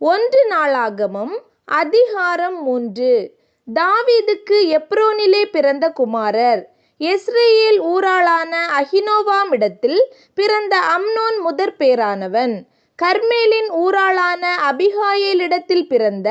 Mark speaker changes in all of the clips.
Speaker 1: 1 நாளாகமம் அதிகாரம் 3. தாவீதுக்கு எப்ரோனிலே பிறந்த குமாரர். யெஸ்ரயேல் ஊராளான அகினோவாமிடத்தில் பிறந்த அம்னோன் முதற்பேறானவன். கர்மேலின் ஊராளான அபிகாயேலிடத்தில் பிறந்த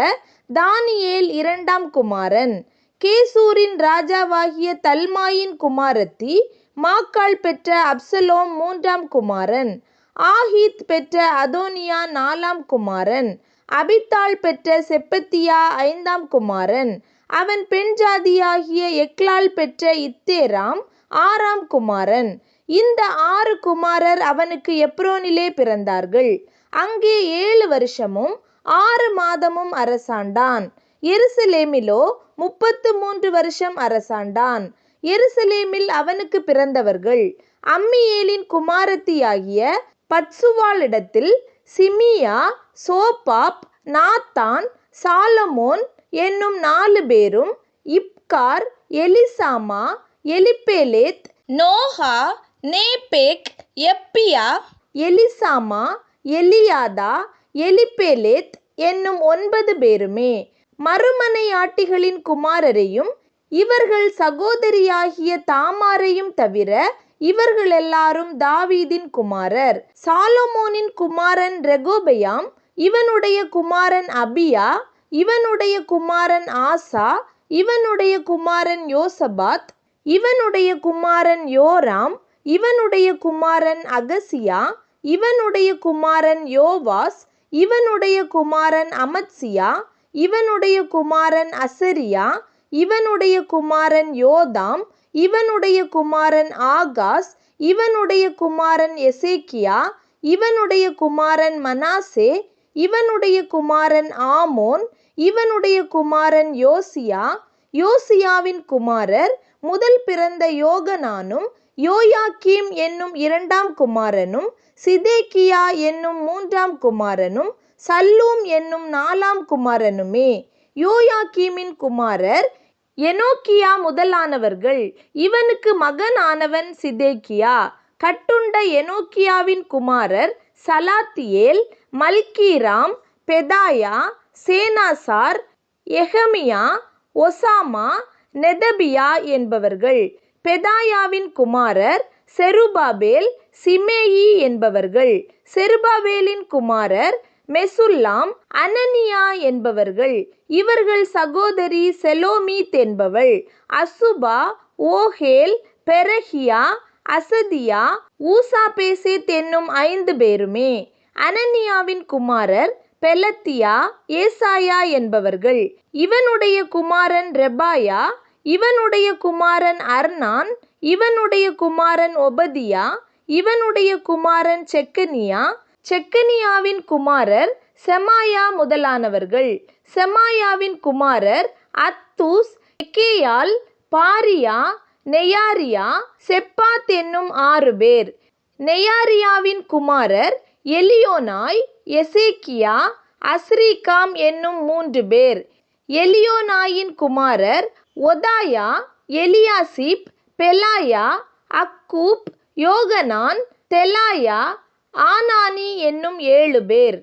Speaker 1: தானியேல் 2ஆம் குமாரன். கேசூரின் ராஜாவாகிய தல்மாயின் குமாரத்தி மாக்காள் பெற்ற அப்சலோம் 3ஆம் குமாரன். ஆகீத் பெற்ற அதோனியா 4ஆம் குமாரன். அபித்தாள் பெற்ற செப்பத்தியா 5ஆம் குமாரன். அவன் பெண் ஜாதியாகிய எக்லாள் பெற்ற இத்தேராம் 6ஆம் குமாரன். இந்த 6 குமாரர் அவனுக்கு எப்ரோனிலே பிறந்தார்கள். அங்கே 7 வருஷமும் 6 மாதமும் அரசாண்டான். எருசலேமிலோ 33 வருஷம் அரசாண்டான். எருசலேமில் அவனுக்கு பிறந்தவர்கள் அம்மியேலின் குமாரத்தியாகிய பத்சுவாளிடத்தில் சிமியா, சோபாப், நாத்தான், சாலமோன் என்னும் 4 பேரும், இப்கார், எலிசாமா, எலிப்பேலேத், நோகா, நேபேக், எப்பியா, எலிசாமா, எலியாதா, எலிப்பேலேத் என்னும் 9 பேருமே. மறுமனையாட்டிகளின் குமாரரையும் இவர்கள் சகோதரியாகிய தாமாரையும் தவிர இவர்களெல்லாரும் தாவீதின் குமாரர். சாலமோனின் குமாரன் ரெகொபெயாம், இவனுடைய குமாரன் அபியா, இவனுடைய குமாரன் ஆசா, இவனுடைய குமாரன் யோசபாத், இவனுடைய குமாரன் யோராம், இவனுடைய குமாரன் அகசியா, இவனுடைய குமாரன் யோவாஸ், இவனுடைய குமாரன் அமத்சியா, இவனுடைய குமாரன் அசரியா, இவனுடைய குமாரன் யோதாம், இவனுடைய குமாரன் ஆகாஸ், இவனுடைய குமாரன் எசேக்கியா, இவனுடைய குமாரன் மனாசே, இவனுடைய குமாரன் ஆமோன், இவனுடைய குமாரன் யோசியா. யோசியாவின் குமாரர் முதல் பிறந்த யோகனானும் யோயாக்கீம் என்னும் 2ஆம் குமாரனும், சிதேக்கியா என்னும் 3ஆம் குமாரனும், சல்லூம் என்னும் 4ஆம் குமாரனுமே. யோயாக்கீமின் குமாரர் எனோக்கியா முதலானவர்கள். இவனுக்கு மகனானவன் சிதேக்கியா. கட்டுண்ட எனோக்கியாவின் குமாரர் சலாத்தியேல், மல்கீராம், பெதாயா, சேனாசார், எகமியா, ஒசாமா, நெதபியா என்பவர்கள். பெதாயாவின் குமாரர் செருபாபேல், சிமேயி என்பவர்கள். செருபாபேலின் குமாரர் மெசுல்லாம், அனனியா என்பவர்கள். இவர்கள் சகோதரி செலோமீத் என்பவள். அசுபா, ஓகேல், பெரகியா, அசதியா, ஊசாபேசேத் என்னும் 5 பேருமே. அனனியாவின் குமாரர் பெலத்தியா, ஏசாயா என்பவர்கள். இவனுடைய குமாரன் ரெபாயா, இவனுடைய குமாரன் அர்னான், இவனுடைய குமாரன் ஒபதியா, இவனுடைய குமாரன் செக்கனியா. செக்கனியாவின் குமாரர் செமாயா முதலானவர்கள். செமாயாவின் குமாரர் அத்தூஸ், எக்கேயால், பாரியா, நெயாரியா, செப்பாத் என்னும் 6 பேர். நெயாரியாவின் குமாரர் எலியோனாய், எசேக்கியா, அஸ்ரிகாம் என்னும் 3 பேர். எலியோனாயின் குமாரர் ஒதாயா, எலியாசிப், பெலாயா, அக்கூப், யோகனான், தெலாயா, ஆனானி என்னும் 7 பேர்.